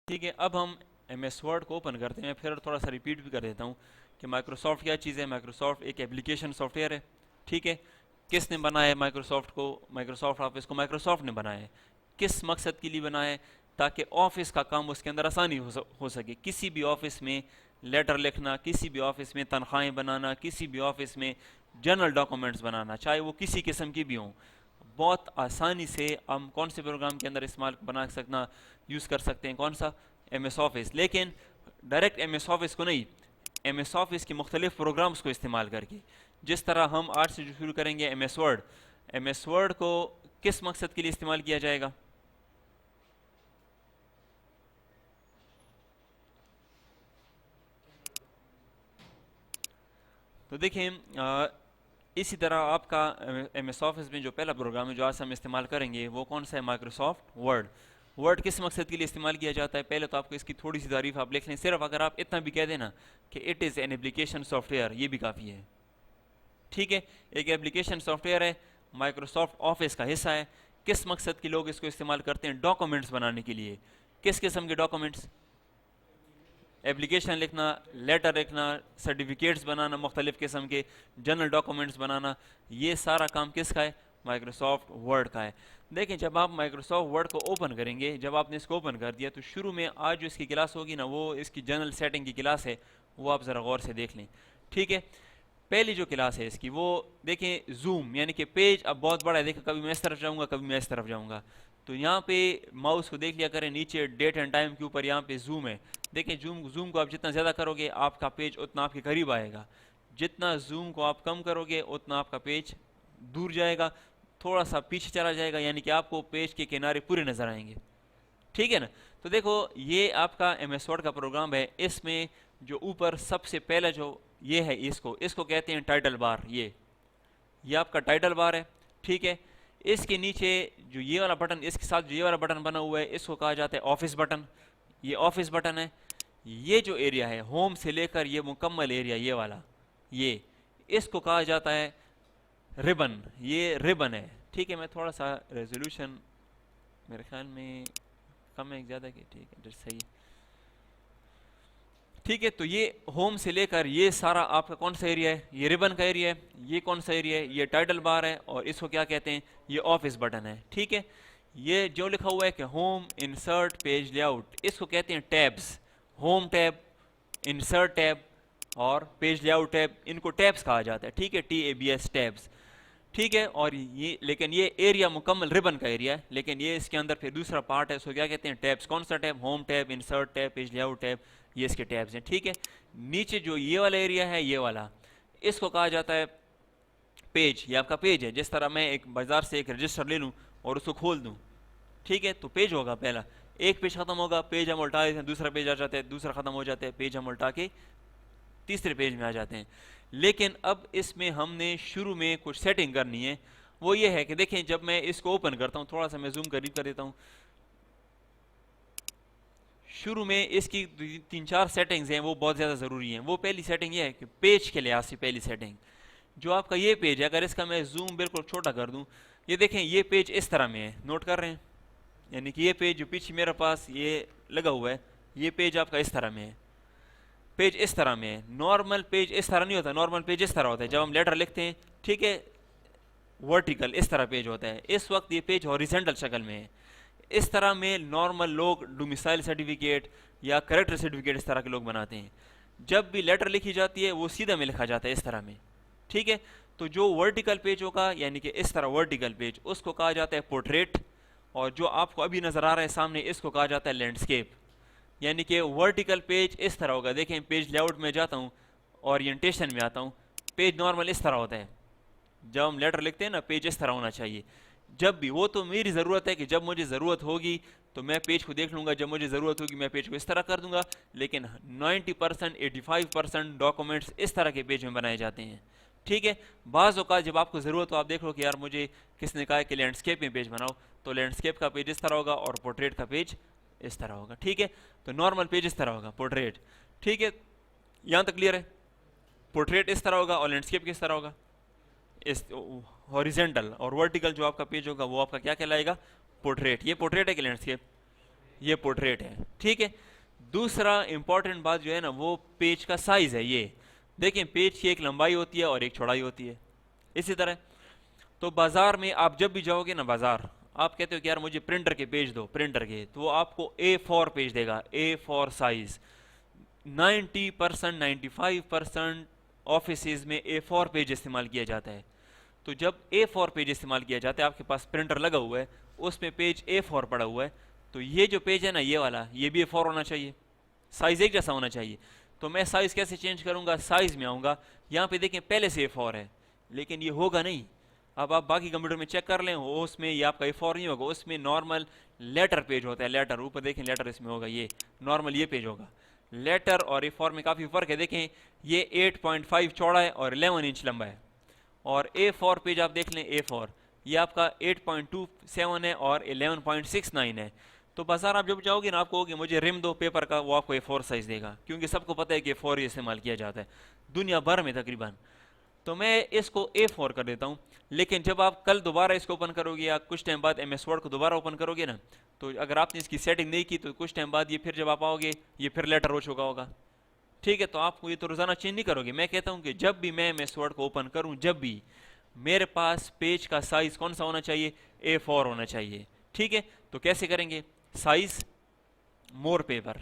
ठीक है, अब हम MS वर्ड को ओपन करते हैं। फिर थोड़ा सा रिपीट भी कर देता हूँ कि माइक्रोसॉफ्ट क्या चीज़ है। माइक्रोसॉफ्ट एक एप्लीकेशन सॉफ्टवेयर है। ठीक है, किसने बनाया है माइक्रोसॉफ्ट को? माइक्रोसॉफ्ट ऑफिस को माइक्रोसॉफ्ट ने बनाया है। किस मकसद के लिए बनाया है? ताकि ऑफिस का काम उसके अंदर आसानी हो सके। किसी भी ऑफिस में लेटर लिखना, किसी भी ऑफिस में तनख्वाहें बनाना, किसी भी ऑफिस में जनरल डॉक्यूमेंट्स बनाना, चाहे वो किसी किस्म की भी हों, बहुत आसानी से हम कौन से प्रोग्राम के अंदर इस्तेमाल बना सकना यूज़ कर सकते हैं? कौन सा? MS office. लेकिन डायरेक्ट MS ऑफिस को नहीं, MS ऑफिस के मुख्तलिफ प्रोग्राम्स को इस्तेमाल करके। जिस तरह हम आज से जो शुरू करेंगे MS वर्ड को किस मकसद के लिए इस्तेमाल किया जाएगा? तो देखें, इसी तरह आपका MS ऑफिस में जो पहला प्रोग्राम है जो आज हम इस्तेमाल करेंगे वो कौन सा है? Microsoft word. वर्ड किस मकसद के लिए इस्तेमाल किया जाता है? पहले तो आपको इसकी थोड़ी सी तारीफ आप लिख लें। सिर्फ अगर आप इतना भी कह देना कि it is an application software, ये भी काफ़ी है। ठीक है, एक एप्लीकेशन सॉफ्टवेयर है, माइक्रोसॉफ्ट ऑफिस का हिस्सा है। किस मकसद के लोग इसको इस्तेमाल करते हैं? डॉक्यूमेंट्स बनाने के लिए। किस किस्म के डॉक्यूमेंट्स? एप्लीकेशन लिखना, लेटर लिखना, सर्टिफिकेट्स बनाना, मुख्तलिफ किस्म के जनरल डॉक्यूमेंट्स बनाना, ये सारा काम किसका है? माइक्रोसॉफ्ट वर्ड का है। देखें, जब आप माइक्रोसॉफ्ट वर्ड को ओपन करेंगे, जब आपने इसको ओपन कर दिया तो शुरू में आज जो इसकी क्लास होगी ना, वो इसकी जनरल सेटिंग की क्लास है, वो आप ज़रा गौर से देख लें। ठीक है, पहली जो क्लास है इसकी, वो देखें जूम, यानी कि पेज अब बहुत बड़ा है। देखें, कभी मैं इस तरफ जाऊंगा, कभी मैं इस तरफ जाऊंगा, तो यहाँ पे माउस को देख लिया करें, नीचे डेट एंड टाइम के ऊपर यहाँ पे जूम है। देखें, जूम को आप जितना ज़्यादा करोगे आपका पेज उतना आपके करीब आएगा। जितना जूम को आप कम करोगे उतना आपका पेज दूर जाएगा, थोड़ा सा पीछे चला जाएगा, यानी कि आपको पेज के किनारे पूरे नज़र आएंगे। ठीक है ना? तो देखो, ये आपका MS वर्ड का प्रोग्राम है। इसमें जो ऊपर सबसे पहला जो ये है, इसको कहते हैं टाइटल बार। ये आपका टाइटल बार है। ठीक है, इसके नीचे जो ये वाला बटन, इसके साथ जो ये वाला बटन बना हुआ है, इसको कहा जाता है ऑफिस बटन। ये ऑफिस बटन है। ये जो एरिया है, होम से लेकर ये मुकम्मल एरिया, ये वाला, ये इसको कहा जाता है रिबन। ये रिबन है। ठीक है, मैं थोड़ा सा रेजोल्यूशन मेरे ख्याल में कम है, ज़्यादा की? ठीक है, सही है। ठीक है, तो ये होम से लेकर ये सारा आपका कौन सा एरिया है? ये रिबन का एरिया है। ये कौन सा एरिया है? ये टाइटल बार है। और इसको क्या कहते हैं? ये ऑफिस बटन है। ठीक है, ये जो लिखा हुआ है कि होम, इंसर्ट, पेज लेआउट, इसको कहते हैं tabs. Home tab, insert tab और पेज लेआउट टैब, इनको टैब्स कहा जाता है। ठीक है, TABS, टैब्स। ठीक है, और ये, लेकिन ये एरिया मुकम्मल रिबन का एरिया है, लेकिन ये इसके अंदर फिर दूसरा पार्ट है, उसको क्या कहते हैं? टैब्स। कौन सा tab? Home tab, insert tab, page layout tab, ये इसके टैब्स हैं। ठीक है, नीचे जो ये वाला एरिया है, ये वाला, इसको कहा जाता है पेज। ये आपका पेज है। जिस तरह मैं एक बाजार से एक रजिस्टर ले लूँ और उसको खोल दूँ, ठीक है, तो पेज होगा पहला। एक पेज खत्म होगा, पेज हम उल्टा देते हैं, दूसरा पेज आ जाता है, दूसरा खत्म हो जाता है, पेज हम उल्टा के तीसरे पेज में आ जाते हैं। लेकिन अब इसमें हमने शुरू में कुछ सेटिंग करनी है। वो ये है कि देखें, जब मैं इसको ओपन करता हूँ, थोड़ा सा मैं जूम करीब कर देता हूँ, शुरू में इसकी 3-4 सेटिंग्स हैं, वो बहुत ज़्यादा ज़रूरी हैं। वो पहली सेटिंग ये है कि पेज के लिहाज से पहली सेटिंग, जो आपका ये पेज है, अगर इसका मैं जूम बिल्कुल छोटा कर दूँ, ये देखें, ये पेज इस तरह में है। नोट कर रहे हैं? यानी कि ये पेज जो पीछे मेरे पास ये लगा हुआ है, ये पेज आपका इस तरह में है। पेज इस तरह में है। नॉर्मल पेज इस तरह नहीं होता। नॉर्मल पेज इस तरह होता है जब हम लेटर लिखते हैं। ठीक है, वर्टिकल इस तरह पेज होता है। इस वक्त ये पेज हॉरिजेंटल शक्ल में है। इस तरह में नॉर्मल लोग डोमिसाइल सर्टिफिकेट या करेक्टर सर्टिफिकेट इस तरह के लोग बनाते हैं। जब भी लेटर लिखी जाती है वो सीधा में लिखा जाता है इस तरह में। ठीक है, तो जो वर्टिकल पेज होगा, यानी कि इस तरह वर्टिकल पेज, उसको कहा जाता है पोर्ट्रेट। और जो आपको अभी नजर आ रहा है सामने, इसको कहा जाता है लैंडस्केप। यानी कि वर्टिकल पेज इस तरह होगा। देखें, पेज लेआउट में जाता हूँ, ओरिएंटेशन में आता हूँ, पेज नॉर्मल इस तरह होता है। जब हम लेटर लिखते हैं ना, पेज इस तरह होना चाहिए। जब भी, वो तो मेरी ज़रूरत है कि जब मुझे ज़रूरत होगी तो मैं पेज को देख लूँगा, जब मुझे ज़रूरत होगी मैं पेज को इस तरह कर दूंगा। लेकिन 90%, 85% डॉक्यूमेंट्स इस तरह के पेज में बनाए जाते हैं। ठीक है, बाज़ औक़ात जब आपको ज़रूरत हो, आप देख लो कि यार मुझे किसने कहा है कि लैंडस्केप में पेज बनाओ, तो लैंडस्केप का पेज इस तरह होगा और पोर्ट्रेट का पेज इस तरह होगा। ठीक है, तो नॉर्मल पेज इस तरह होगा, पोर्ट्रेट। ठीक है, यहाँ तक क्लियर है? पोर्ट्रेट इस तरह होगा और लैंडस्केप किस तरह होगा? इस हॉरिजेंटल। और वर्टिकल जो आपका पेज होगा वो आपका क्या कहलाएगा? पोर्ट्रेट। ये पोर्ट्रेट है कि लैंडस्केप? ये पोर्ट्रेट है, ठीक है। दूसरा इंपॉर्टेंट बात जो है ना वो पेज का साइज है। ये देखें पेज की एक लंबाई होती है और एक चौड़ाई होती है। इसी तरह तो बाजार में आप जब भी जाओगे ना बाजार, आप कहते हो कि यार मुझे प्रिंटर के पेज दो, प्रिंटर के, तो वो आपको A4 पेज देगा, A4 साइज। 90% 95% ऑफिसेज में A4 पेज इस्तेमाल किया जाता है। तो जब A4 पेज इस्तेमाल किया जाता है, आपके पास प्रिंटर लगा हुआ है, उसमें पेज A4 पड़ा हुआ है, तो ये जो पेज है ना ये वाला, ये भी A4 होना चाहिए, साइज एक जैसा होना चाहिए। तो मैं साइज कैसे चेंज करूंगा, साइज में आऊंगा, यहाँ पे देखें पहले से A4 है, लेकिन ये होगा नहीं। अब आप बाकी कंप्यूटर में चेक कर लें, उसमें ये आपका A4 नहीं होगा, उसमें नॉर्मल लेटर पेज होता है, लेटर, ऊपर देखें लेटर इसमें होगा, ये नॉर्मल ये पेज होगा। लेटर और A4 में काफ़ी फ़र्क है, देखें ये 8.5 चौड़ा है और 11 इंच लंबा है, और A4 पेज आप देख लें, A4 ये आपका 8.27 है और 11.69 है। तो बाजार आप जब जाओगे ना, आपको होगे मुझे रिम दो पेपर का, वो आपको A4 साइज देगा, क्योंकि सबको पता है कि A4 इस्तेमाल किया जाता है दुनिया भर में तकरीबन। तो मैं इसको A4 कर देता हूँ। लेकिन जब आप कल दोबारा इसको ओपन करोगे या कुछ टाइम बाद MS वर्ड को दोबारा ओपन करोगे ना, तो अगर आपने इसकी सेटिंग नहीं की तो कुछ टाइम बाद ये फिर जब आप आओगे ये फिर लेटर हो चुका होगा, ठीक है। तो आपको ये तो रोजाना चेंज नहीं करोगे। मैं कहता हूँ कि जब भी मैं MS वर्ड को ओपन करूँ, जब भी मेरे पास पेज का साइज कौन सा होना चाहिए, A4 होना चाहिए, ठीक है। तो कैसे करेंगे, साइज मोर पेपर,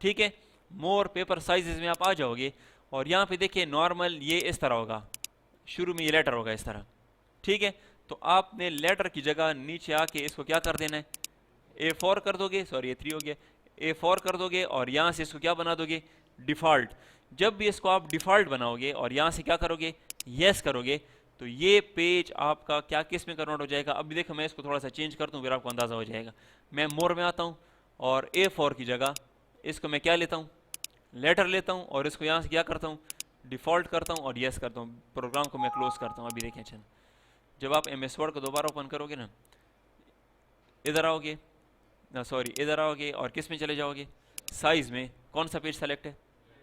ठीक है, मोर पेपर साइजेस में आप आ जाओगे और यहाँ पे देखिए नॉर्मल ये इस तरह होगा, शुरू में ये लेटर होगा इस तरह, ठीक है। तो आपने लेटर की जगह नीचे आके इसको क्या कर देना है, A4 कर दोगे, सॉरी A3 हो गया, A4 कर दोगे और यहाँ से इसको क्या बना दोगे, डिफ़ॉल्ट। जब भी इसको आप डिफ़ॉल्ट बनाओगे और यहाँ से क्या करोगे, यस करोगे, तो ये पेज आपका क्या किस में कन्वर्ट हो जाएगा। अभी देखो मैं इसको थोड़ा सा चेंज करता हूँ, फिर आपको अंदाज़ा हो जाएगा। मैं मोर में आता हूँ और A4 की जगह इसको मैं क्या लेता हूँ, लेटर लेता हूँ, और इसको यहाँ से क्या करता हूँ, डिफ़ॉल्ट करता हूँ और यस करता हूँ। प्रोग्राम को मैं क्लोज करता हूँ। अभी देखें, अच्छा जब आप MS वर्ड को दोबारा ओपन करोगे ना, इधर आओगे ना, सॉरी इधर आओगे और किस में चले जाओगे, साइज में कौन सा पेज सेलेक्ट है,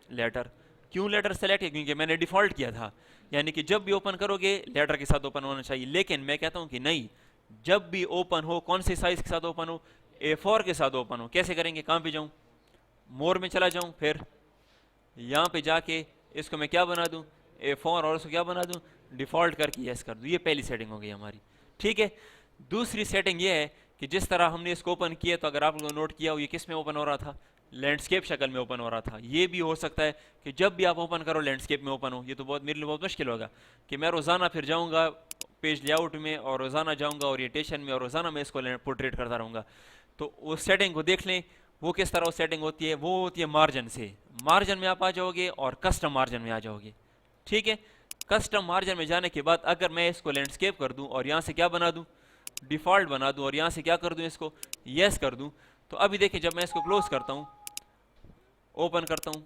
लेटर। क्यों लेटर सेलेक्ट है, क्योंकि मैंने डिफ़ॉल्ट किया था, यानी कि जब भी ओपन करोगे लेटर के साथ ओपन होना चाहिए। लेकिन मैं कहता हूँ कि नहीं, जब भी ओपन हो कौन से साइज के साथ ओपन हो, A4 के साथ ओपन हो। कैसे करेंगे, कहाँ पे जाऊँ, मोर में चला जाऊँ, फिर यहाँ पे जाके इसको मैं क्या बना दूँ, A4, और इसको क्या बना दूँ, डिफ़ॉल्ट करके यस कर दूँ। ये पहली सेटिंग हो गई हमारी, ठीक है। दूसरी सेटिंग ये है कि जिस तरह हमने इसको ओपन किया, तो अगर आप लोगों ने नोट किया हो ये किस में ओपन हो रहा था, लैंडस्केप शक्ल में ओपन हो रहा था। ये भी हो सकता है कि जब भी आप ओपन करो लैंडस्केप में ओपन हो। ये तो बहुत मेरे लिए बहुत मुश्किल होगा कि मैं रोज़ाना फिर जाऊँगा पेज लेआउट में और रोज़ाना जाऊँगा ओरिएंटेशन में और रोज़ाना मैं इसको पोर्ट्रेट करता रहूँगा। तो उस सेटिंग को देख लें, वो किस तरह सेटिंग होती है, वो होती है मार्जिन से। मार्जिन में आप आ जाओगे और कस्टम मार्जिन में आ जाओगे, ठीक है। कस्टम मार्जिन में जाने के बाद अगर मैं इसको लैंडस्केप कर दूं और यहाँ से क्या बना दूं, डिफ़ॉल्ट बना दूं, और यहाँ से क्या कर दूं, इसको यस कर दूं, तो अभी देखिए जब मैं इसको क्लोज करता हूँ, ओपन करता हूँ,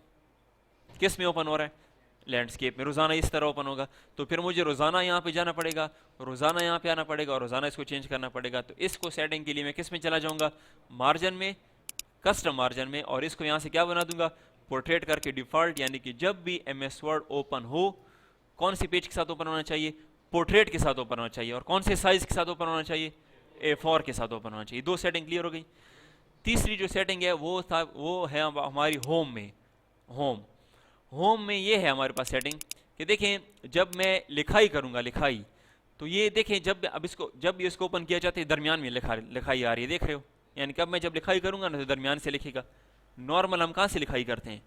किस में ओपन हो रहा है, लैंडस्केप में। रोज़ाना इस तरह ओपन होगा, तो फिर मुझे रोज़ाना यहाँ पे जाना पड़ेगा, रोज़ाना यहाँ पे आना पड़ेगा और रोज़ाना इसको चेंज करना पड़ेगा। तो इसको सेटिंग के लिए मैं किस में चला जाऊँगा, मार्जिन में, कस्टम मार्जिन में, और इसको यहाँ से क्या बना दूंगा, पोर्ट्रेट करके डिफ़ॉल्ट। यानी कि जब भी MS वर्ड ओपन हो, कौन सी पेज के साथ ओपन होना चाहिए, पोर्ट्रेट के साथ ओपन होना चाहिए, और कौन से साइज के साथ ओपन होना चाहिए, A4 के साथ ओपन होना चाहिए। दो सेटिंग क्लियर हो गई। तीसरी जो सेटिंग है वो है हमारी होम में। होम में ये है हमारे पास सेटिंग कि देखें जब मैं लिखाई करूँगा, लिखाई, तो ये देखें जब भी इसको ओपन किया जाता है दरमियान में लिखाई आ रही है, देख रहे हो। यानी कि अब मैं जब लिखाई करूँगा ना तो दरमियान से लिखेगा। नॉर्मल हम कहाँ से लिखाई करते हैं,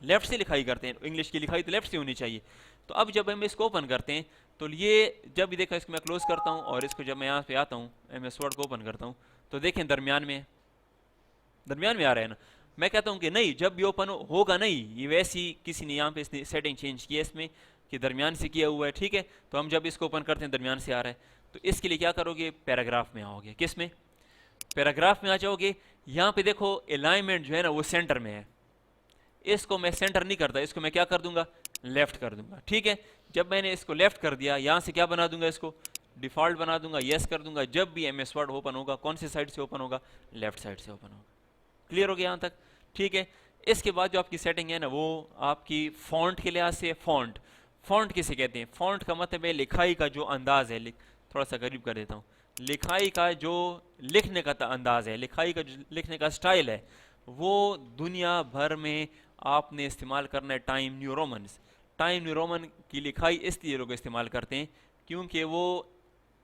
लेफ्ट से लिखाई करते हैं, इंग्लिश की लिखाई तो लेफ्ट से होनी चाहिए। तो अब जब हम इसको ओपन करते हैं तो ये जब भी देखा, इसको मैं क्लोज करता हूँ और इसको जब मैं यहाँ पे आता हूँ MS वर्ड को ओपन करता हूँ, तो देखें दरमियान में आ रहा है ना। मैं कहता हूँ कि नहीं, जब भी ओपन होगा नहीं, ये वैसी किसी ने यहाँ पे इसने सेटिंग चेंज की है इसमें कि दरमियान से किया हुआ है, ठीक है। तो हम जब इसको ओपन करते हैं दरमियान से आ रहा है, तो इसके लिए क्या करोगे, पैराग्राफ में आओगे। किस में, पैराग्राफ में आ जाओगे। यहाँ पे देखो अलाइनमेंट जो है ना वो सेंटर में है, इसको मैं सेंटर नहीं करता, इसको मैं क्या कर दूंगा, लेफ्ट कर दूंगा, ठीक है। जब मैंने इसको लेफ्ट कर दिया, यहाँ से क्या बना दूंगा, इसको डिफ़ॉल्ट बना दूंगा, यस कर दूंगा। जब भी MS वर्ड ओपन होगा कौन से साइड से ओपन होगा, लेफ्ट साइड से ओपन होगा। क्लियर हो गया यहाँ तक, ठीक है। इसके बाद जो आपकी सेटिंग है ना वो आपकी फॉन्ट के लिहाज से, फॉन्ट किसे कहते हैं, फॉन्ट का मतलब है लिखाई का जो अंदाज है। थोड़ा सा करीब कर देता हूँ, लिखाई का जो लिखने का अंदाज है, लिखाई का जो लिखने का स्टाइल है, वो दुनिया भर में आपने इस्तेमाल करना है time new Romans. Time new Roman की लिखाई इसलिए लोग इस्तेमाल करते हैं क्योंकि वो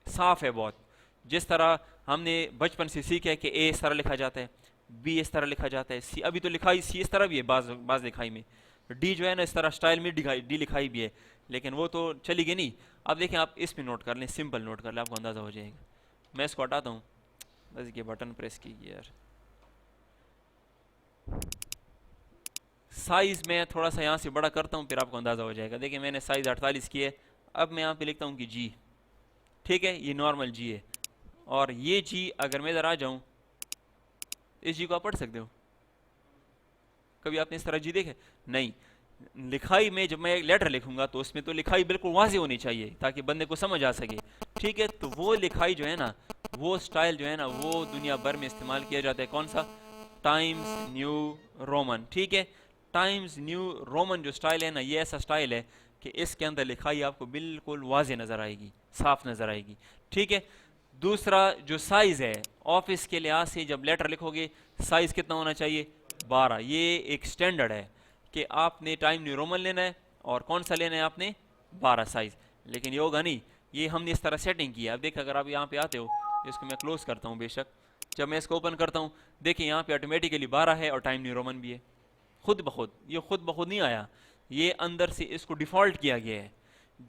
साफ है बहुत। जिस तरह हमने बचपन से सीखा है कि ए इस तरह लिखा जाता है, बी इस तरह लिखा जाता है, सी, अभी तो लिखाई सी इस तरह भी है बाज लिखाई में, डी जो है ना इस तरह स्टाइल में डी लिखाई भी है, लेकिन वो तो चली गई नहीं। अब देखें, आप इसमें नोट कर लें, सिंपल नोट कर लें, आपको अंदाज़ा हो जाएगा। मैं इसको हटाता हूँ, बस ये बटन प्रेस कीजिए यार। साइज़ मैं थोड़ा सा यहाँ से बड़ा करता हूँ, फिर आपको अंदाज़ा हो जाएगा। देखिए मैंने साइज़ 48 की है। अब मैं यहाँ पे लिखता हूँ कि जी, ठीक है, ये नॉर्मल जी है। और ये जी अगर मैं इधर आ जाऊँ, इस जी को आप पढ़ सकते हो। कभी आपने इस तरह जी देखे? नहीं। लिखाई में जब मैं एक लेटर लिखूंगा तो उसमें तो लिखाई बिल्कुल वाज़ी होनी चाहिए ताकि बंदे को समझ आ सके, ठीक है। तो वो लिखाई जो है ना, वो स्टाइल जो है ना, वो दुनिया भर में इस्तेमाल किया जाता है। कौन सा? टाइम्स न्यू रोमन, ठीक है। टाइम्स न्यू रोमन जो स्टाइल है ना, ये ऐसा स्टाइल है कि इसके अंदर लिखाई आपको बिल्कुल वाज़े नज़र आएगी, साफ नज़र आएगी, ठीक है। दूसरा जो साइज़ है, ऑफिस के लिहाज से जब लेटर लिखोगे साइज़ कितना होना चाहिए? 12। ये एक स्टैंडर्ड है कि आपने टाइम न्यू रोमन लेना है और कौन सा लेना है आपने? 12 साइज़। लेकिन ये होगा नहीं, ये हमने इस तरह सेटिंग की है। अब देखिए, अगर आप यहाँ पे आते हो, इसको मैं क्लोज करता हूँ बेशक, जब मैं इसको ओपन करता हूँ, देखिए यहाँ पे ऑटोमेटिकली 12 है और टाइम न्यू रोमन भी है, खुद ब खुद। ये खुद ब खुद नहीं आया, ये अंदर से इसको डिफ़ॉल्ट किया गया है।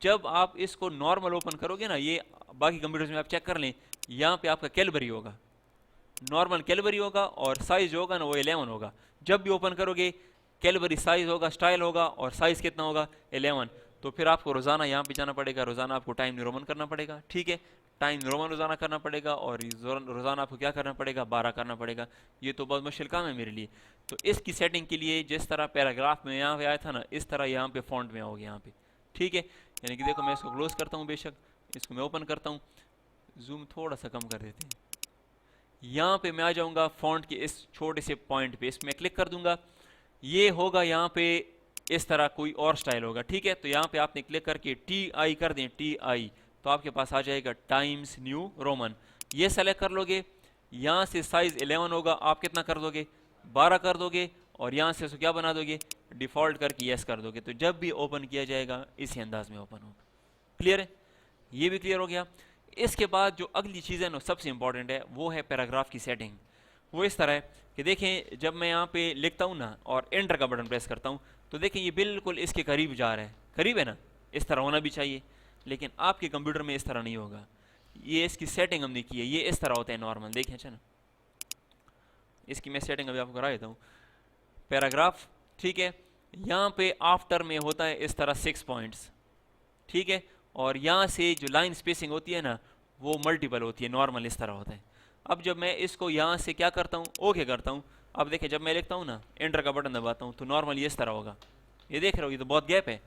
जब आप इसको नॉर्मल ओपन करोगे ना, ये बाकी कंप्यूटर्स में आप चेक कर लें, यहाँ पे आपका कैलबरी होगा, नॉर्मल कैलबरी होगा, और साइज़ जो होगा ना वो 11 होगा। जब भी ओपन करोगे कैलबरी साइज़ होगा, स्टाइल होगा, और साइज़ कितना होगा? 11। तो फिर आपको रोज़ाना यहाँ पे जाना पड़ेगा, रोज़ाना आपको टाइम न्यू रोमन करना पड़ेगा, ठीक है। टाइम न्यू रोमन रोज़ाना करना पड़ेगा, और रोज़ाना आपको क्या करना पड़ेगा? 12 करना पड़ेगा। ये तो बहुत मुश्किल काम है मेरे लिए। तो इसकी सेटिंग के लिए जिस तरह पैराग्राफ में यहाँ पे आया था ना, इस तरह यहाँ पे फॉन्ट में आओगे यहाँ पे, ठीक है। यानी कि देखो, मैं इसको क्लोज करता हूँ बेशक, इसको मैं ओपन करता हूँ, जूम थोड़ा सा कम कर देते हैं। यहाँ पे मैं आ जाऊँगा फॉन्ट के इस छोटे से पॉइंट पे, इसमें क्लिक कर दूंगा, ये होगा यहाँ पे इस तरह कोई और स्टाइल होगा, ठीक है। तो यहाँ पे आपने क्लिक करके TI कर दें, TI, तो आपके पास आ जाएगा टाइम्स न्यू रोमन। ये सेलेक्ट कर लोगे, यहाँ से साइज़ 11 होगा, आप कितना कर दोगे? 12 कर दोगे, और यहाँ से इसको क्या बना दोगे? डिफ़ॉल्ट करके यस कर दोगे। तो जब भी ओपन किया जाएगा इसी अंदाज में ओपन होगा। क्लियर है? ये भी क्लियर हो गया। इसके बाद जो अगली चीज़ है ना, सबसे इंपॉर्टेंट है, वो है पैराग्राफ की सेटिंग। वो इस तरह है कि देखें, जब मैं यहाँ पे लिखता हूँ ना और एंटर का बटन प्रेस करता हूँ, तो देखें ये बिल्कुल इसके करीब जा रहा है, करीब है ना, इस तरह होना भी चाहिए। लेकिन आपके कंप्यूटर में इस तरह नहीं होगा, ये इसकी सेटिंग हमने की है, ये इस तरह होता है नॉर्मल। देखें, अच्छा ना, इसकी मैं सेटिंग अभी आपको करा देता हूँ। पैराग्राफ, ठीक है, यहाँ पे आफ्टर में होता है इस तरह 6 पॉइंट्स, ठीक है। और यहाँ से जो लाइन स्पेसिंग होती है ना, वो मल्टीपल होती है, नॉर्मल इस तरह होता है। अब जब मैं इसको यहाँ से क्या करता हूँ? ओके करता हूँ। अब देखिए, जब मैं लिखता हूँ ना, एंटर का बटन दबाता हूँ, तो नॉर्मल ये इस तरह होगा। ये देख रहे हो, ये तो बहुत गैप है,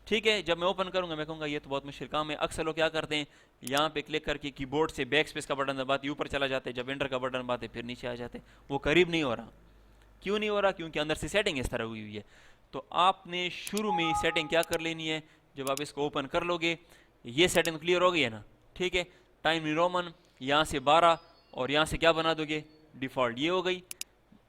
ठीक है। जब मैं ओपन करूँगा, मैं कहूँगा ये तो बहुत मुश्किल काम है। अक्सर लोग क्या करते हैं, यहाँ पे क्लिक करके कीबोर्ड से बैक स्पेस का बटन दबाते ऊपर चला जाते हैं, जब एंटर का बटन दबाते फिर नीचे आ जाते। वो करीब नहीं हो रहा। क्यों नहीं हो रहा? क्योंकि अंदर से सेटिंग इस तरह हुई हुई है। तो आपने शुरू में सेटिंग क्या कर लेनी है, जब आप इसको ओपन कर लोगे, ये सेटिंग क्लियर हो गई है ना, ठीक है। टाइम न्यू रोमन, यहाँ से 12, और यहाँ से क्या बना दोगे? डिफ़ॉल्ट। ये हो गई।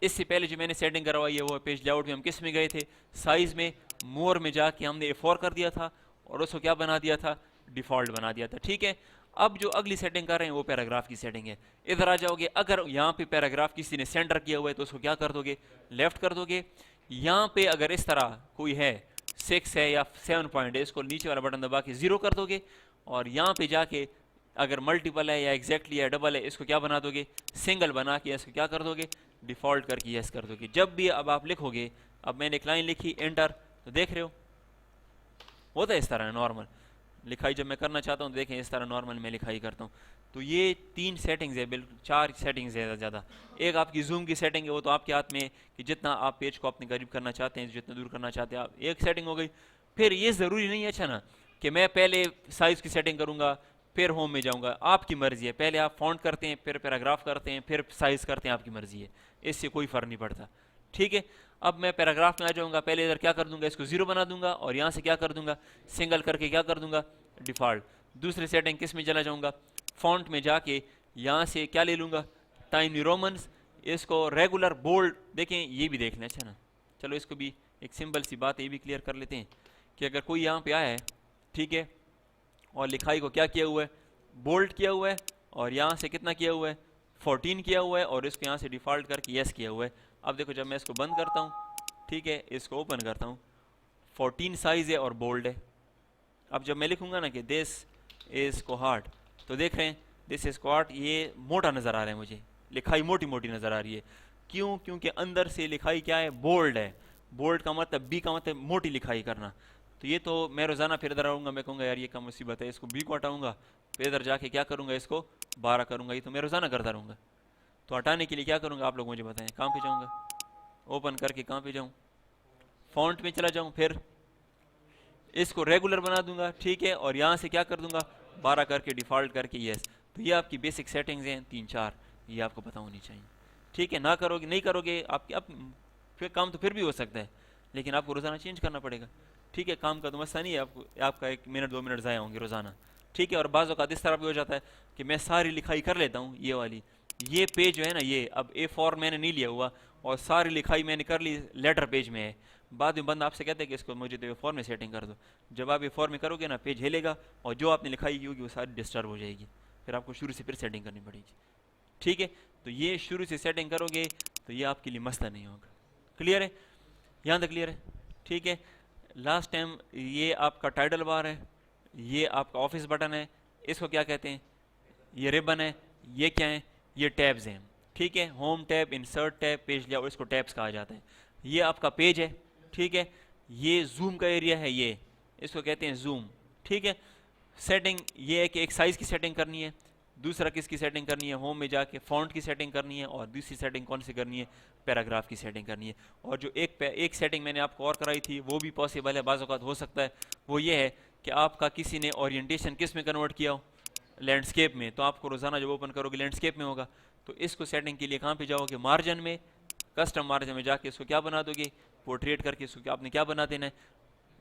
इससे पहले जो मैंने सेटिंग करवाई है वो पेज लेआउट में हम किस में गए थे? साइज़ में, मोर में जाके हमने A4 कर दिया था, और उसको क्या बना दिया था? डिफ़ॉल्ट बना दिया था, ठीक है। अब जो अगली सेटिंग कर रहे हैं वो पैराग्राफ की सेटिंग है। इधर आ जाओगे, अगर यहाँ पे पैराग्राफ किसी ने सेंटर किया हुआ है तो उसको क्या कर दोगे? लेफ्ट कर दोगे। यहाँ पे अगर इस तरह कोई है, 6 है या 7 पॉइंट है, इसको नीचे वाला बटन दबा के 0 कर दोगे। और यहाँ पे जाके अगर मल्टीपल है या एग्जैक्टली या डबल है, इसको क्या बना दोगे? सिंगल बना के इसको क्या कर दोगे? डिफ़ॉल्ट करके यस कर दोगे। जब भी अब आप लिखोगे, अब मैंने एक लाइन लिखी, एंटर, तो देख रहे हो होता है इस तरह नॉर्मल लिखाई। जब मैं करना चाहता हूँ, देखें इस तरह नॉर्मल मैं लिखाई करता हूँ। तो ये 3 सेटिंग्स है, बिल्कुल 4 सेटिंग्स है ज़्यादा। एक आपकी जूम की सेटिंग है, वो तो आपके हाथ में है कि जितना आप पेज को अपने करीब करना चाहते हैं, जितना दूर करना चाहते हैं आप, एक सेटिंग हो गई। फिर ये ज़रूरी नहीं है, अच्छा ना, कि मैं पहले साइज़ की सेटिंग करूँगा फिर होम में जाऊँगा। आपकी मर्ज़ी है, पहले आप फॉन्ट करते हैं, फिर पैराग्राफ करते हैं, फिर साइज़ करते हैं, आपकी मर्ज़ी है, इससे कोई फ़र्क नहीं पड़ता, ठीक है। अब मैं पैराग्राफ में आ जाऊँगा, पहले इधर क्या कर दूंगा? इसको 0 बना दूंगा, और यहाँ से क्या कर दूंगा? सिंगल करके क्या कर दूंगा? डिफ़ॉल्ट। दूसरी सेटिंग किस में चला जाऊँगा? फॉन्ट में जाके यहाँ से क्या ले लूँगा, टाइम न्यू रोमन्स, इसको रेगुलर बोल्ड, देखें ये भी देख लें, अच्छा ना, चलो इसको भी एक सिंपल सी बात ये भी क्लियर कर लेते हैं कि अगर कोई यहाँ पे आया है, ठीक है, और लिखाई को क्या किया हुआ है, बोल्ड किया हुआ है, और यहाँ से कितना किया हुआ है, 14 किया हुआ है, और इसको यहाँ से डिफ़ॉल्ट करके यस किया हुआ है। अब देखो जब मैं इसको बंद करता हूँ, ठीक है, इसको ओपन करता हूँ, 14 साइज़ है और बोल्ड है। अब जब मैं लिखूँगा ना कि दिस इज़ कोहार्ट, तो देख रहे हैं दिस इज़ कोहार्ट, ये मोटा नज़र आ रहा है, मुझे लिखाई मोटी मोटी नज़र आ रही है। क्यों? क्योंकि अंदर से लिखाई क्या है, बोल्ड है। बोल्ड का मतलब, बी का मतलब मोटी लिखाई करना। तो ये तो मैं रोज़ाना फिर इधर आऊँगा, मैं कहूँगा यार ये कम मुसीबत है, इसको बी को हटाऊँगा, फिर इधर जाके क्या करूँगा, इसको 12 करूँगा, ये तो मैं रोज़ाना करता रहूँगा। तो हटाने के लिए क्या करूँगा, आप लोग मुझे बताएं, कहाँ पे जाऊँगा, ओपन करके कहाँ पे जाऊँ, फॉन्ट में चला जाऊँ, फिर इसको रेगुलर बना दूंगा, ठीक है, और यहाँ से क्या कर दूंगा, 12 करके डिफ़ॉल्ट करके यस। तो ये आपकी बेसिक सेटिंग्स हैं 3-4, ये आपको पता होनी चाहिए, ठीक है। ना करोगे, नहीं करोगे आपकी, अब फिर काम तो फिर भी हो सकता है, लेकिन आपको रोज़ाना चेंज करना पड़ेगा, ठीक है। काम का तो मसला नहीं है, आपको आपका 1 मिनट 2 मिनट ज़ाया होंगे रोज़ाना, ठीक है। और बाज़ औक़ात इस तरह भी हो जाता है कि मैं सारी लिखाई कर लेता हूँ, ये वाली, ये पेज जो है ना, ये अब A4 मैंने नहीं लिया हुआ और सारी लिखाई मैंने कर ली लेटर पेज में है, बाद में बंदा आपसे कहते हैं कि इसको मुझे तो A4 में सेटिंग कर दो। जब आप A4 में करोगे ना, पेज हिलेगा और जो आपने लिखाई की होगी वो सारी डिस्टर्ब हो जाएगी, फिर आपको शुरू से फिर सेटिंग करनी पड़ेगी, ठीक है। तो ये शुरू से सेटिंग करोगे तो ये आपके लिए मसला नहीं होगा। क्लियर है, यहाँ तक क्लियर है, ठीक है। लास्ट टाइम ये आपका टाइटल बार है, ये आपका ऑफिस बटन है, इसको क्या कहते हैं, ये रिबन है, ये क्या है, ये टैब्स हैं, ठीक है। Home tab, insert tab, page layout, इसको टैब्स कहा जाता है। ये आपका पेज है, ठीक है। ये जूम का एरिया है, ये इसको कहते हैं जूम, ठीक है। सेटिंग ये है कि एक साइज़ की सेटिंग करनी है, दूसरा किसकी सेटिंग करनी है, होम में जाके फॉन्ट की सेटिंग करनी है, और दूसरी सेटिंग कौन सी करनी है, पैराग्राफ की सेटिंग करनी है। और जो एक सेटिंग मैंने आपको और कराई थी वो भी पॉसिबल है, बाज़ औक़ात हो सकता है, वो ये है कि आपका किसी ने ओरिएंटेशन किस में कन्वर्ट किया हो, लैंडस्केप में, तो आपको रोज़ाना जब ओपन करोगे लैंडस्केप में होगा। तो इसको सेटिंग के लिए कहाँ पे जाओगे, मार्जिन में, कस्टम मार्जिन में जाके इसको क्या बना दोगे, पोर्ट्रेट करके इसको आपने क्या बना देना है,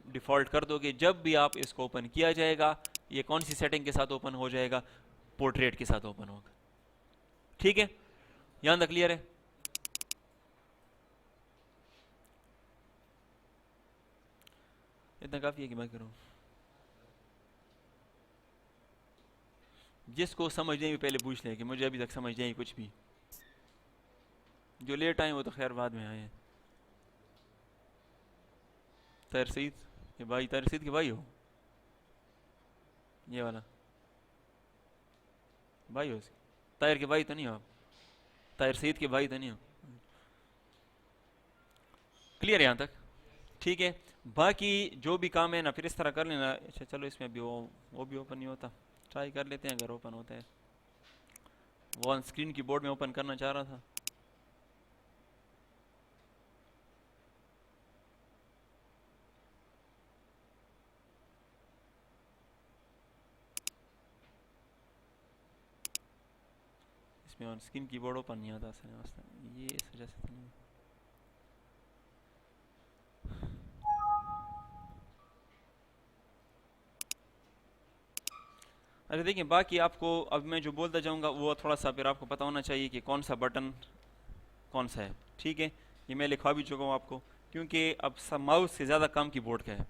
डिफ़ॉल्ट कर दोगे। जब भी आप इसको ओपन किया जाएगा, ये कौन सी सेटिंग के साथ ओपन हो जाएगा, पोर्ट्रेट के साथ ओपन होगा, ठीक है। यहाँ तक क्लियर है। इतना काफ़ी है कि मैं करूँ, जिसको समझ नहीं पहले पूछ लें कि मुझे अभी तक समझ नहीं कुछ भी, जो लेट आए वो तो खैर बाद में आए हैं। तरसीद के भाई, तरसीद के भाई हो, ये वाला भाई हो, तायर के भाई तो नहीं हो आप, तायर सईद के भाई तो नहीं हो, क्लियर है यहाँ तक, ठीक है। बाकी जो भी काम है ना फिर इस तरह कर लेना। अच्छा चलो, इसमें भी वो भी ओपन नहीं होता, ट्राई कर लेते हैं अगर ओपन होता है। वो ऑन स्क्रीन की बोर्ड में ओपन करना चाह रहा था, इसमें ऑन स्क्रीन की बोर्ड ओपन नहीं आता, ये इस वजह से तो नहीं। अरे देखिए, बाकी आपको अब मैं जो बोलता जाऊंगा वो थोड़ा सा फिर आपको पता होना चाहिए कि कौन सा बटन कौन सा है, ठीक है। ये मैं लिखवा भी चुका हूँ आपको, क्योंकि अब माउस से ज़्यादा काम कीबोर्ड का है,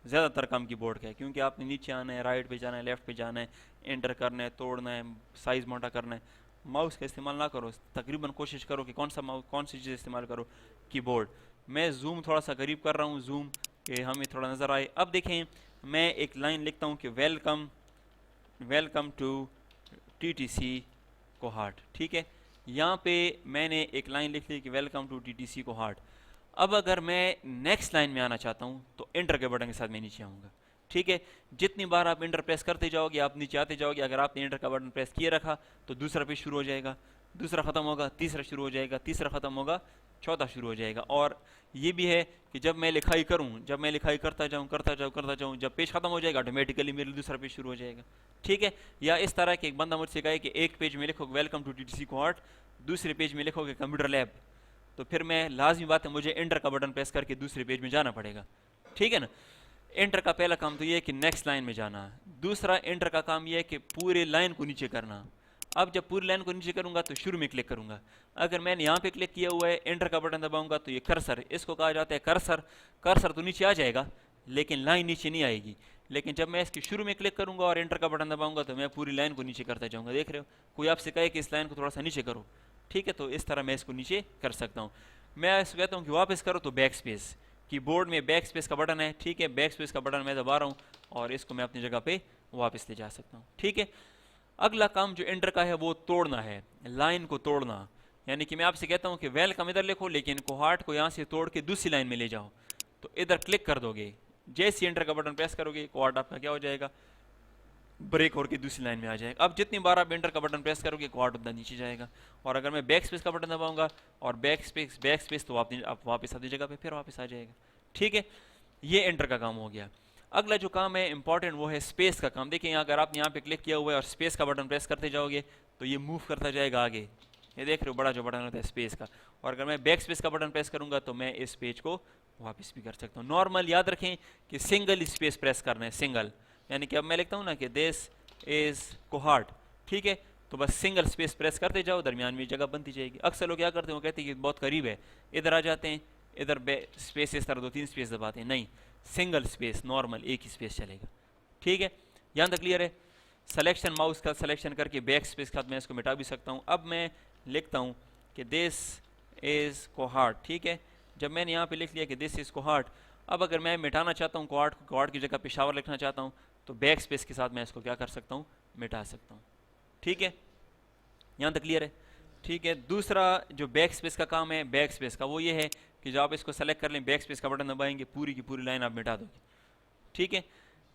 ज़्यादातर काम कीबोर्ड का है, क्योंकि आपने नीचे आना है, राइट पे जाना है, लेफ़्ट पे जाना है, एंटर करना है, तोड़ना है, साइज़ मोटा करना है। माउस का इस्तेमाल ना करो, तकरीबन कोशिश करो कि कौन सी चीज़ इस्तेमाल करो, कीबोर्ड। मैं जूम थोड़ा सा करीब कर रहा हूँ, जूम कि हमें थोड़ा नज़र आए। अब देखें, मैं एक लाइन लिखता हूँ कि वेलकम टू TTC कोहार्ट, ठीक है। यहाँ पे मैंने एक लाइन लिख ली कि वेलकम टू TTC कोहार्ट। अब अगर मैं नेक्स्ट लाइन में आना चाहता हूँ तो एंटर के बटन के साथ मैं नीचे आऊँगा, ठीक है। जितनी बार आप एंटर प्रेस करते जाओगे आप नीचे आते जाओगे। अगर आपने एंटर का बटन प्रेस किए रखा तो दूसरा पेज शुरू हो जाएगा, दूसरा ख़त्म होगा, तीसरा शुरू हो जाएगा, तीसरा ख़त्म होगा, चौथा शुरू हो जाएगा। और ये भी है कि जब मैं लिखाई करूँ, जब मैं लिखाई करता जाऊँ, जब पेज ख़त्म हो जाएगा ऑटोमेटिकली मेरे दूसरा पेज शुरू हो जाएगा, ठीक है। या इस तरह के एक बंदा मुझसे कहे कि एक पेज में लिखोगे वेलकम टू TTC कोहार्ट, दूसरे पेज में लिखोगे कंप्यूटर लैब, तो फिर मैं लाजमी बात है मुझे एंटर का बटन प्रेस करके दूसरे पेज में जाना पड़ेगा, ठीक है ना। एंटर का पहला काम तो ये है कि नेक्स्ट लाइन में जाना, दूसरा एंटर का काम ये है कि पूरे लाइन को नीचे करना। अब जब पूरी लाइन को नीचे करूंगा तो शुरू में क्लिक करूंगा, अगर मैंने यहाँ पे क्लिक किया हुआ है एंटर का बटन दबाऊंगा तो ये कर्सर, इसको कहा जाता है कर्सर। कर्सर तो नीचे आ जाएगा लेकिन लाइन नीचे नहीं आएगी, लेकिन जब मैं इसके शुरू में क्लिक करूंगा और एंटर का बटन दबाऊंगा तो मैं पूरी लाइन को नीचे करता जाऊंगा। देख रहे हो, कोई आपसे कहे कि इस लाइन को थोड़ा सा नीचे करो, ठीक है, तो इस तरह मैं इसको नीचे कर सकता हूँ। मैं इसको कहता हूँ कि वापस करो तो बैक स्पेस, कीबोर्ड में बैक स्पेस का बटन है, ठीक है, बैक स्पेस का बटन मैं दबा रहा हूँ और इसको मैं अपनी जगह पे वापस ले जा सकता हूँ, ठीक है। अगला काम जो एंटर का है वो तोड़ना है, लाइन को तोड़ना। यानी कि मैं आपसे कहता हूँ कि वेलकम इधर लिखो लेकिन कोहार्ट को यहाँ से तोड़ के दूसरी लाइन में ले जाओ, तो इधर क्लिक कर दोगे, जैसे एंटर का बटन प्रेस करोगे कोहार्ट आपका क्या हो जाएगा, ब्रेक होकर दूसरी लाइन में आ जाएगा। अब जितनी बार आप एंटर का बटन प्रेस करोगे कोहार्ट उतना नीचे जाएगा। और अगर मैं बैक स्पेस का बटन दबाऊंगा और बैक स्पेस तो आप वापस आती जगह पे फिर वापस आ जाएगा, ठीक है। ये एंटर का काम हो गया। अगला जो काम है इंपॉर्टेंट वो है स्पेस का काम। देखिए अगर आप यहाँ पे क्लिक किया हुआ है और स्पेस का बटन प्रेस करते जाओगे तो ये मूव करता जाएगा आगे, ये देख रहे हो बड़ा जो बटन होता है स्पेस का। और अगर मैं बैक स्पेस का बटन प्रेस करूंगा तो मैं इस पेज को वापस भी कर सकता हूँ। नॉर्मल याद रखें कि सिंगल स्पेस प्रेस करना है, सिंगल, यानी कि अब मैं लिखता हूँ ना कि दिस इज कोहार्ट, ठीक है, तो बस सिंगल स्पेस प्रेस करते जाओ, दरमियान में जगह बनती जाएगी। अक्सर लोग क्या करते हैं, वो कहते हैं कि बहुत करीब है, इधर आ जाते हैं, इधर स्पेस इस तरह 2-3 स्पेस दबाते हैं, नहीं, सिंगल स्पेस नॉर्मल एक ही स्पेस चलेगा, ठीक है। यहाँ तक क्लियर है। सिलेक्शन माउस का सिलेक्शन करके बैक स्पेस का मैं इसको मिटा भी सकता हूँ। अब मैं लिखता हूँ कि दिस इज कोहार्ट, ठीक है। जब मैंने यहाँ पे लिख लिया कि दिस इज कोहार्ट, अब अगर मैं मिटाना चाहता हूँ कोहार्ट की जगह पेशावर लिखना चाहता हूँ तो बैक स्पेस के साथ मैं इसको क्या कर सकता हूँ, मिटा सकता हूँ, ठीक है। यहाँ तक क्लियर है, ठीक है। दूसरा जो बैक स्पेस का काम है बैक स्पेस का, वो ये है कि जब आप इसको सेलेक्ट कर लें बैक स्पेस का बटन दबाएंगे पूरी की पूरी लाइन आप मिटा दोगे, ठीक है।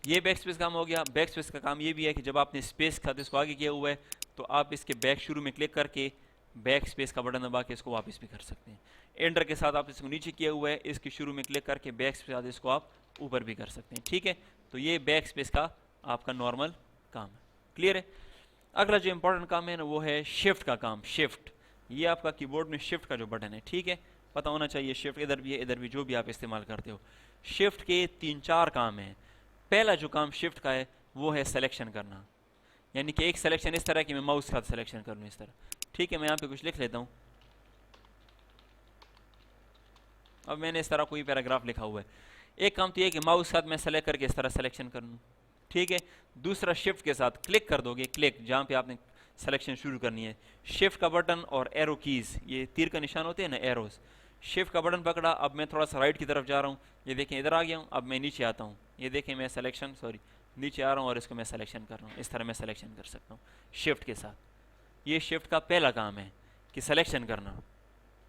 ये बैक स्पेस काम हो गया। बैक स्पेस का काम ये भी है कि जब आपने स्पेस के साथ इसको आगे किया हुआ है तो आप इसके बैक शुरू में क्लिक करके बैक स्पेस का बटन दबा के इसको वापस भी कर सकते हैं। एंटर के साथ आप इसको नीचे किया हुआ है, इसके शुरू में क्लिक करके बैक स्पेस के साथ इसको आप ऊपर भी कर सकते हैं, ठीक है। तो ये बैक स्पेस का आपका नॉर्मल काम है, क्लियर है। अगला जो इंपॉर्टेंट काम है ना वो है शिफ्ट का काम। शिफ्ट, ये आपका कीबोर्ड में शिफ्ट का जो बटन है, ठीक है, पता होना चाहिए। शिफ्ट इधर भी है इधर भी, जो भी आप इस्तेमाल करते हो। शिफ्ट के 3-4 काम हैं। पहला जो काम शिफ्ट का है वो है सिलेक्शन करना, यानी कि एक सिलेक्शन इस तरह कि मैं माउस के साथ सिलेक्शन कर लूँ इस तरह, ठीक है। मैं यहाँ पे कुछ लिख लेता हूँ। अब मैंने इस तरह कोई पैराग्राफ लिखा हुआ है। एक काम तो ये कि माउस के साथ मैं सेलेक्ट करके इस तरह सिलेक्शन कर लूँ, ठीक है। दूसरा शिफ्ट के साथ क्लिक कर दोगे, क्लिक जहाँ पे आपने सिलेक्शन शुरू करनी है। शिफ्ट का बटन और एरो कीज़, ये तीर का निशान होते हैं ना, एरोस। शिफ्ट का बटन पकड़ा, अब मैं थोड़ा सा राइट की तरफ जा रहा हूँ, ये देखें इधर आ गया हूँ। अब मैं नीचे आता हूँ, ये देखें मैं सिलेक्शन नीचे आ रहा हूँ और इसको मैं सिलेक्शन कर रहा हूँ। इस तरह मैं सिलेक्शन कर सकता हूँ शिफ्ट के साथ। ये शिफ्ट का पहला काम है कि सिलेक्शन करना,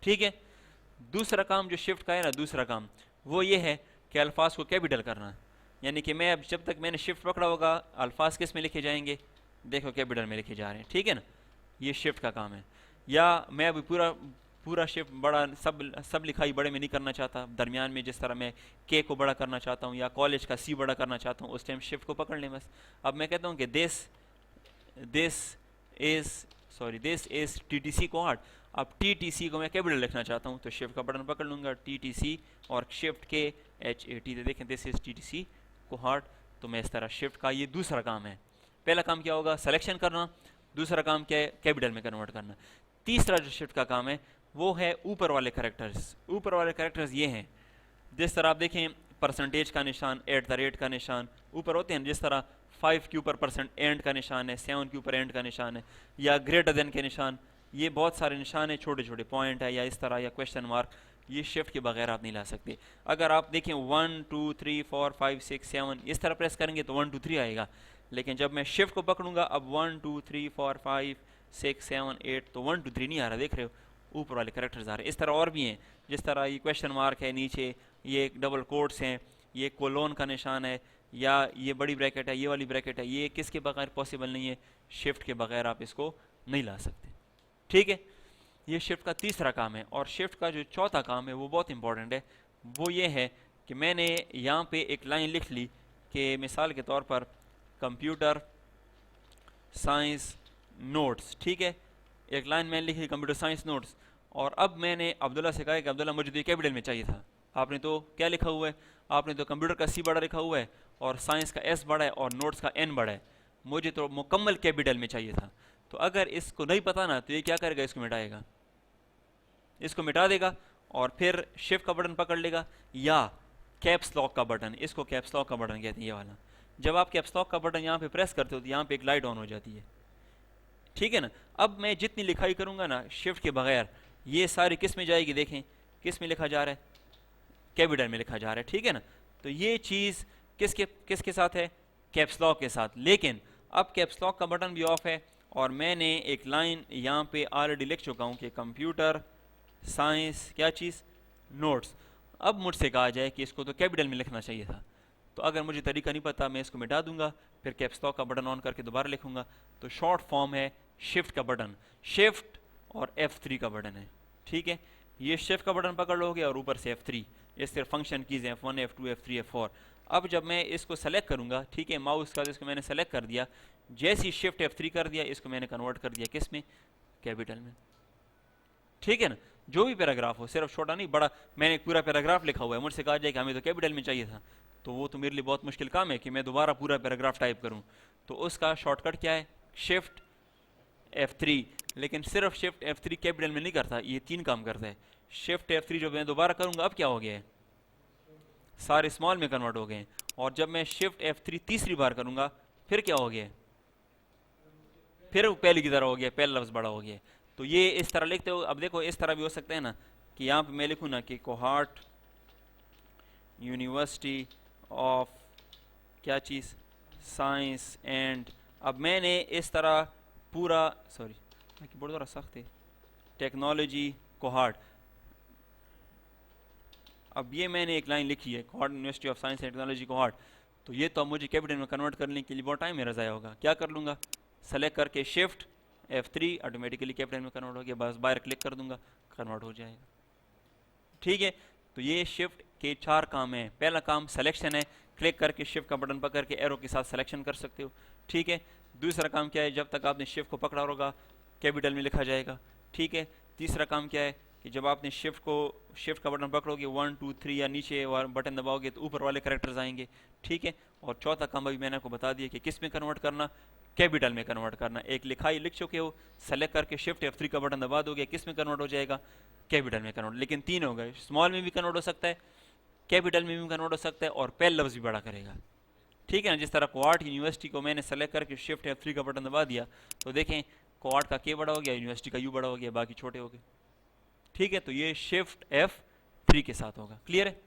ठीक है। दूसरा काम जो शिफ्ट का है ना, दूसरा काम वो ये है कि अल्फाज को कैपिटल करना, यानी कि मैं अब जब तक मैंने शिफ्ट पकड़ा होगा अल्फाज किस में लिखे जाएंगे, देखो कैपिटल में लिखे जा रहे हैं, ठीक है ना, ये शिफ्ट का काम है। या मैं अभी पूरा शिफ्ट बड़ा सब लिखाई बड़े में नहीं करना चाहता, दरमियान में जिस तरह मैं के को बड़ा करना चाहता हूँ या कॉलेज का सी बड़ा करना चाहता हूँ, उस टाइम शिफ्ट को पकड़ लें बस। अब मैं कहता हूँ कि दिस इज TTC कोहार्ट। अब TTC को मैं कैपिटल लिखना चाहता हूँ तो शिफ्ट का बटन पकड़ लूँगा, TTC और शिफ्ट के HAT, तो देखें दिस इज TTC कोहार्ट। तो मैं इस तरह शिफ्ट का, ये दूसरा काम है। पहला काम क्या होगा, सिलेक्शन करना, दूसरा काम क्या है, कैपिटल में कन्वर्ट करना। तीसरा जो शिफ्ट का काम है वो है ऊपर वाले कैरेक्टर्स। ऊपर वाले कैरेक्टर्स ये हैं, जिस तरह आप देखें परसेंटेज का निशान, @ का निशान ऊपर होते हैं, जिस तरह 5 के ऊपर % का निशान है, 7 के ऊपर एंड का निशान है, या ग्रेटर देन के निशान, ये बहुत सारे निशान है, छोटे छोटे पॉइंट है या इस तरह, या क्वेश्चन मार्क, ये शिफ्ट के बगैर आप नहीं ला सकते। अगर आप देखें 1 2 3 4 5 6 7 इस तरह प्रेस करेंगे तो 1 2 3 आएगा, लेकिन जब मैं शिफ्ट को पकड़ूंगा अब 1 2 3 4 5 6 7 8 तो 1 2 3 नहीं आ रहा, देख रहे हो ऊपर वाले कैरेक्टर्स आ रहे हैं। इस तरह और भी हैं, जिस तरह ये क्वेश्चन मार्क है नीचे, ये डबल कोट्स हैं, ये कोलोन का निशान है, या ये बड़ी ब्रैकेट है, ये वाली ब्रैकेट है, ये किसके बगैर पॉसिबल नहीं है, शिफ्ट के बगैर आप इसको नहीं ला सकते, ठीक है। ये शिफ्ट का तीसरा काम है। और शिफ्ट का जो चौथा काम है वो बहुत इंपॉर्टेंट है, वो ये है कि मैंने यहाँ पे एक लाइन लिख ली कि मिसाल के तौर पर कंप्यूटर साइंस नोट्स, ठीक है, एक लाइन मैंने लिखी कंप्यूटर साइंस नोट्स, और अब मैंने अब्दुल्ला से कहा कि अब्दुल्ला मुझे तो कैपिटल में चाहिए था। आपने तो क्या लिखा हुआ है, आपने तो कंप्यूटर का सी बड़ा लिखा हुआ है और साइंस का एस बड़ा है और नोट्स का एन बड़ा है, मुझे तो मुकम्मल कैपिटल में चाहिए था। तो अगर इसको नहीं पता ना तो ये क्या करेगा, इसको मिटाएगा, इसको मिटा देगा और फिर शिफ्ट का बटन पकड़ लेगा या कैप्स लॉक का बटन, इसको कैप्स लॉक का बटन कहते हैं ये वाला। जब आप कैप्स लॉक का बटन यहाँ पे प्रेस करते हो तो यहाँ पे एक लाइट ऑन हो जाती है, ठीक है ना। अब मैं जितनी लिखाई करूँगा ना शिफ्ट के बगैर, ये सारी किस में जाएगी, देखें किस में लिखा जा रहा है, कैपिटल में लिखा जा रहा है, ठीक है ना। तो ये चीज़ किसके साथ है, कैप्स लॉक के साथ। लेकिन अब कैप्स लॉक का बटन भी ऑफ है और मैंने एक लाइन यहाँ पे ऑलरेडी लिख चुका हूँ कि कंप्यूटर साइंस क्या चीज़, नोट्स। अब मुझसे कहा जाए कि इसको तो कैपिटल में लिखना चाहिए था, तो अगर मुझे तरीका नहीं पता मैं इसको मिटा दूंगा, फिर कैप्स लॉक का बटन ऑन करके दोबारा लिखूंगा। तो शॉर्ट फॉर्म है शिफ्ट का बटन, शिफ्ट और F3 का बटन है, ठीक है। ये शिफ्ट का बटन पकड़ लोगे और ऊपर से F3, इस तरह function keys F1 F2 F3 F4। अब जब मैं इसको सेलेक्ट करूंगा, ठीक है, माउस का इसको मैंने सेलेक्ट कर दिया, जैसे ही शिफ्ट F3 कर दिया इसको मैंने कन्वर्ट कर दिया किस में, कैपिटल में, ठीक है ना। जो भी पैराग्राफ हो, सिर्फ छोटा नहीं बड़ा, मैंने एक पूरा पैराग्राफ लिखा हुआ है, मुझसे कहा जाए कि हमें तो कैपिटल में चाहिए था, तो वो तो मेरे लिए बहुत मुश्किल काम है कि मैं दोबारा पूरा पैराग्राफ टाइप करूं। तो उसका शॉर्टकट क्या है, शिफ्ट F3। लेकिन सिर्फ शिफ्ट F3 कैपिटल में नहीं करता, ये 3 काम करता है। शिफ्ट F3 जो मैं दोबारा करूंगा अब क्या हो गया है, सारे स्मॉल में कन्वर्ट हो गए। और जब मैं शिफ्ट F3 तीसरी बार करूंगा फिर क्या हो गया, फिर पहले की तरह हो गया, पहला लफ्ज़ बड़ा हो गया। तो ये इस तरह लिखते हो। अब देखो इस तरह भी हो सकता है ना कि यहाँ पे मैं लिखूँ ना कि कोहार्ट यूनिवर्सिटी ऑफ क्या चीज़, साइंस एंड, अब मैंने इस तरह पूरा, सॉरी कीबोर्ड थोड़ा सख्त है, टेक्नोलॉजी कोहार्ट। अब ये मैंने एक लाइन लिखी है, cohort university of science and technology cohort. तो ये तो अब मुझे कैपिटल में कन्वर्ट करने के लिए बहुत टाइम मेरा ज़ाया होगा। क्या कर लूँगा, सेलेक्ट करके शिफ्ट F3 ऑटोमेटिकली कैपिटल में कन्वर्ट हो गया, बस बाहर क्लिक कर दूंगा कन्वर्ट हो जाएगा, ठीक है। तो ये शिफ्ट के 4 काम हैं। पहला काम सिलेक्शन है, क्लिक करके शिफ्ट का बटन पकड़ के एरो के साथ सिलेक्शन कर सकते हो, ठीक है। दूसरा काम क्या है, जब तक आपने शिफ्ट को पकड़ा होगा कैपिटल में लिखा जाएगा, ठीक है। तीसरा काम क्या है कि जब आपने शिफ्ट का बटन पकड़ोगे 1 2 3 या नीचे बटन दबाओगे तो ऊपर वाले कैरेक्टर्स आएंगे, ठीक है। और चौथा काम अभी मैंने आपको बता दिया कि किस में कन्वर्ट करना, कैपिटल में कन्वर्ट करना। एक लिखाई लिख चुके हो, सेलेक्ट करके शिफ्ट F3 का बटन दबा दोगे, किस में कन्वर्ट हो जाएगा, कैपिटल में कन्वर्ट। लेकिन 3 हो गए, स्मॉल में भी कन्वर्ट हो सकता है, कैपिटल में भी कन्वर्ट हो सकता है और पहला लफ्ज़ भी बड़ा करेगा, ठीक है ना। जिस तरह कोहार्ट यूनिवर्सिटी को मैंने सेलेक्ट करके शिफ्ट F3 का बटन दबा दिया तो देखें कोहार्ट का K बड़ा हो गया, यूनिवर्सिटी का U बड़ा हो गया, बाकी छोटे हो गए, ठीक है। तो ये शिफ्ट F3 के साथ होगा, क्लियर है,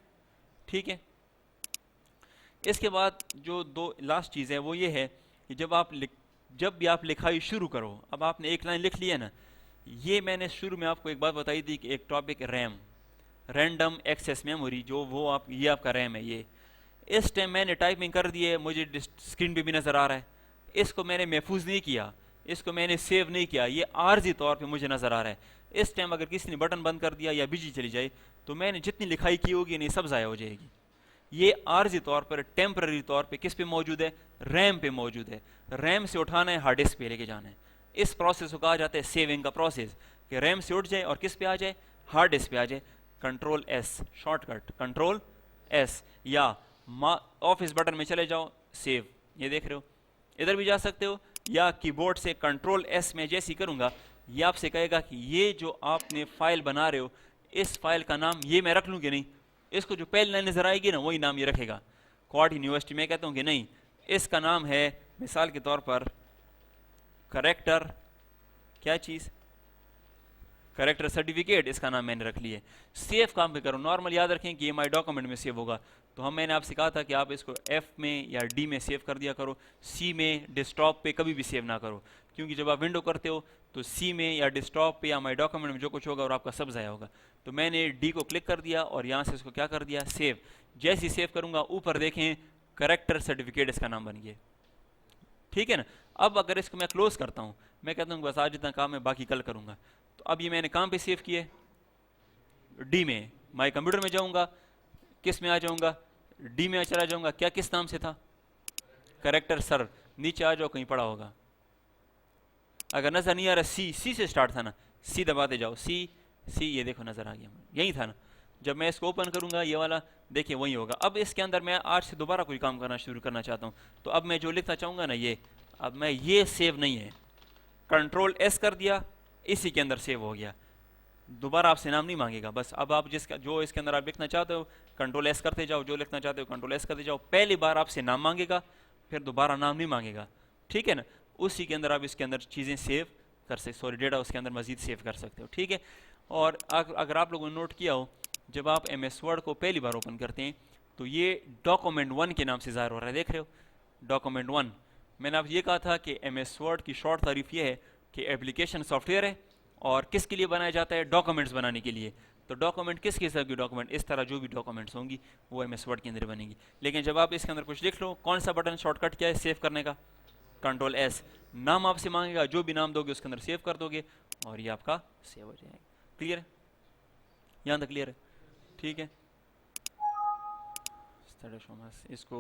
ठीक है। इसके बाद जो 2 लास्ट चीज़ है वो ये है कि जब भी आप लिखाई शुरू करो, अब आपने एक लाइन लिख ली है ना, ये मैंने शुरू में आपको एक बात बताई थी कि एक topic RAM, random access memory, जो वो ये आपका रैम है। ये इस टाइम मैंने टाइपिंग कर दी है, मुझे स्क्रीन पे भी नज़र आ रहा है, इसको मैंने महफूज नहीं किया, इसको मैंने सेव नहीं किया, ये आर्जी तौर पे मुझे नज़र आ रहा है। इस टाइम अगर किसी ने बटन बंद कर दिया या बिजली चली जाए तो मैंने जितनी लिखाई की होगी नहीं सब ज़ाया हो जाएगी। ये आर्जी तौर पर टेम्पररी तौर पे किस पे मौजूद है, रैम पे मौजूद है। रैम से उठाना है, हार्ड डिस्क पे लेके जाना है। इस प्रोसेस को कहा जाता है सेविंग का प्रोसेस, कि रैम से उठ जाए और किस पे आ जाए, हार्ड डिस्क पे आ जाए। Control S shortcut, control S, या ऑफिस बटन में चले जाओ, सेव, ये देख रहे हो, इधर भी जा सकते हो, या कीबोर्ड से कंट्रोल S में जैसे ही करूँगा ये आपसे कहेगा कि ये जो आपने फाइल बना रहे हो इस फाइल का नाम ये मैं रख लूँ कि नहीं। इसको जो पहले लाइन नजर आएगी ना वही नाम ये रखेगा। कोहार्ट यूनिवर्सिटी में कहता हूँ कि नहीं, इसका नाम है मिसाल के तौर पर करेक्टर क्या चीज़, करेक्टर सर्टिफिकेट, इसका नाम मैंने रख लिया। सेव काम पे करो, नॉर्मल याद रखें कि ये माई डॉक्यूमेंट में सेव होगा। तो मैंने आपसे कहा था कि आप इसको F में या D में सेव कर दिया करो, C में डेस्कटॉप पे कभी भी सेव ना करो, क्योंकि जब आप विंडो करते हो तो C में या डेस्कटॉप पे या माई डॉक्यूमेंट में जो कुछ होगा और आपका सब ज़ाया होगा। तो मैंने D को क्लिक कर दिया और यहाँ से इसको क्या कर दिया, सेव। जैसे ही सेव करूँगा ऊपर देखें करेक्टर सर्टिफिकेट इसका नाम बन गया, ठीक है ना। अब अगर इसको मैं क्लोज करता हूँ, मैं कहता हूँ बस आज इतना काम है बाकी कल करूँगा, तो अब ये मैंने काम पे सेव किए, D में, माई कंप्यूटर में जाऊँगा, किस में आ जाऊँगा, D में चला जाऊँगा, क्या किस नाम से था, करेक्टर सर, नीचे आ जाओ कहीं पड़ा होगा, अगर नजर नहीं आ रहा C से स्टार्ट था ना, C दबाते जाओ, C ये देखो नजर आ गया, यही था ना। जब मैं इसको ओपन करूंगा ये वाला देखिए वही होगा। अब इसके अंदर मैं आज से दोबारा कोई काम करना शुरू करना चाहता हूँ, तो अब मैं जो लिखना चाहूँगा ना ये, अब मैं ये सेव नहीं है, कंट्रोल एस कर दिया, इसी के अंदर सेव हो गया, दोबारा आपसे नाम नहीं मांगेगा। बस अब आप जिसका जो इसके अंदर आप लिखना चाहते हो कंट्रोल एस करते जाओ, जो लिखना चाहते हो कंट्रोल एस करते जाओ, पहली बार आपसे नाम मांगेगा, फिर दोबारा नाम नहीं मांगेगा, ठीक है ना। उसी के अंदर आप इसके अंदर चीज़ें सेव कर सकते, सॉरी डेटा उसके अंदर मजीद सेव कर सकते हो, ठीक है। और अगर आप लोगों ने नोट किया हो, जब आप एम एस वर्ड को पहली बार ओपन करते हैं तो ये डॉक्यूमेंट 1 के नाम से ज़ाहिर हो रहा है, देख रहे हो डॉक्यूमेंट 1। मैंने आप ये कहा था कि एम एस वर्ड की शॉर्ट तारीफ ये है कि एप्लीकेशन सॉफ्टवेयर है और किसके लिए बनाया जाता है, डॉक्यूमेंट्स बनाने के लिए। तो डॉक्यूमेंट किस किस्म की डॉक्यूमेंट, इस तरह जो भी डॉक्यूमेंट्स होंगी वो एम एस वर्ड के अंदर बनेंगी। लेकिन जब आप इसके अंदर कुछ लिख लो, कौन सा बटन शॉर्टकट क्या है सेव करने का, कंट्रोल एस, नाम आपसे मांगेगा, जो भी नाम दोगे उसके अंदर सेव कर दोगे और ये आपका सेव हो जाएगा। क्लियर है, यहाँ तक क्लियर है, ठीक है। इसको